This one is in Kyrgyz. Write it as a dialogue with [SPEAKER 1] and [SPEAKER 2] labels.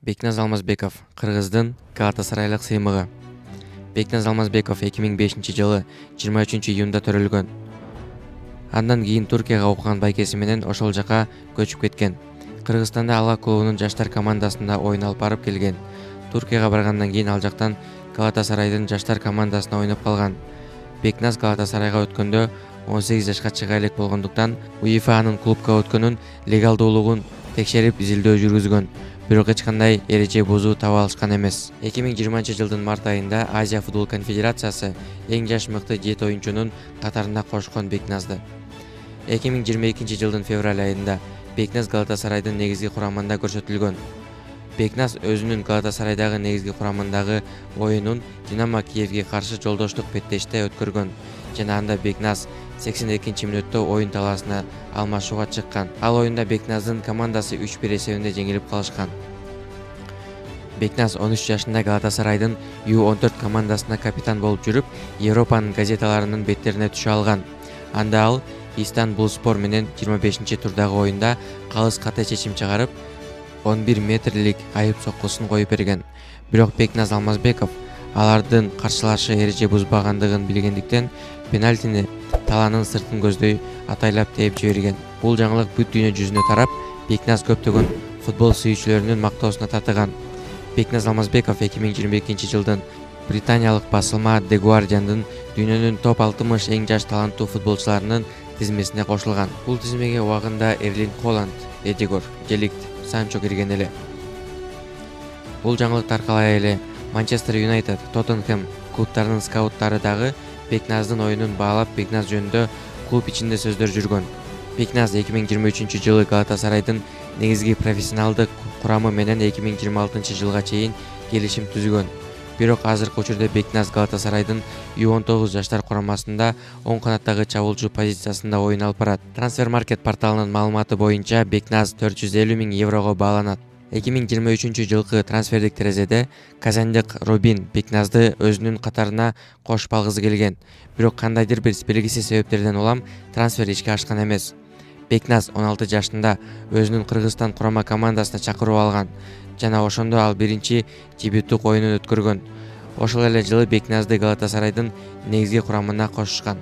[SPEAKER 1] Бекназ Алмазбеков, Кыргыздын Галатасарайлык сыймыгы. Бекназ Алмазбеков 2005-жылы 23-июнда төрөлгөн. Андан кийин Туркияга окуган байкеси менен ошол жака көчүп кеткен. Кыргызстанда Алга клубунун жаштар командасында оюн алып барып келген. Туркияга баргандан кийин ал жактан Галатасарайдын жаштар командасына ойноп калган. Бекназ Галатасарайга өткөндө 18 жашка чыга элек болгондуктан УЕФА анын клубка өткөнүн легалдуулугун текшерип изилдөө жүргүзгөн. Бирок эч кандай эреже бузуу таба алышкан эмес. 2020-жылдын март айында Азия футбол конфедерациясы эң жаш мыкты 7 оюнчунун катарына кошкон Бекназды. 2022-жылдын февраль айында Бекназ Галатасарайдын негизги курамында көрсөтүлгөн. Бекназ өзүнүн Галатасарайдагы негизги курамындагы оюнун Динамо Киевге каршы жолдоштук беттеште өткөргөн жана анда Бекназ 82-мүнөттө оюн талаасына алмашууга чыккан. Ал оюнда Бекназдын командасы 3-1 эсебинде жеңилип калышкан. Бекназ 13 жашында Галатасарайдын U14 командасына капитан болуп жүрүп, Европанын газеталарынын беттерине түшө алган. Анда ал Истанбулспор менен 25-турдагы оюнда калыс кате чечим чыгарып, 11 метрлик айып соккусун коюп берген. Бирок Бекназ Алмазбеков алардын каршылашы эреже бузбагандыгын билгендиктен пенальтини талаанын сыртын көздөй атайлап тээп жиберген. Бул жаңылык бүт дүйнө жүзүнө тарап, Бекназ көптөгөн футбол сүйүүчүлөрүнүн мактоосуна татыган. Бекназ Алмазбеков 2022-жылдын британиялык басылма The Guardian'дын дүйнөнүн топ 60 эң жаш таланттуу футболчуларынын тизмесине кошулган. Бул тизмеге убагында Эрлинг Холланд, Эдигор, Деликт, Санчо кирген эле. Бул жаңылык таркалай эле Манчестер Юнайтед, Тоттенхэм клубтарынын скауттары дагы Бекназдын оюнун баалап, Бекназ жөнүндө клуб ичинде сөздөр жүргөн. Бекназ 2023-жылы Галатасарайдын негизги профессионалдык курамы менен 2026-жылга чейин келишим түзгөн. Бирок азыркы учурда Бекназ Галатасарайдын U19 жаштар курамасында оң канаттагы чабуулчу позициясында оюн алып барат. Трансфермаркет порталынын маалыматы боюнча Бекназ 450 000 еврого бааланат. 2023-жылкы трансфердик терезеде казандык Робин Бекназды өзүнүн катарына кошуп алгысы келген. Бирок кандайдыр бир белгисиз себептерден улам трансфер ишке ашкан эмес. Бекназ 16 жашында өзүнүн Кыргызстан курама командасына чакырып алган жана ошондо ал биринчи дебюттук оюнун өткөргөн. Ошол эле жылы Бекназды Галатасарайдын негизги курамына кошушкан.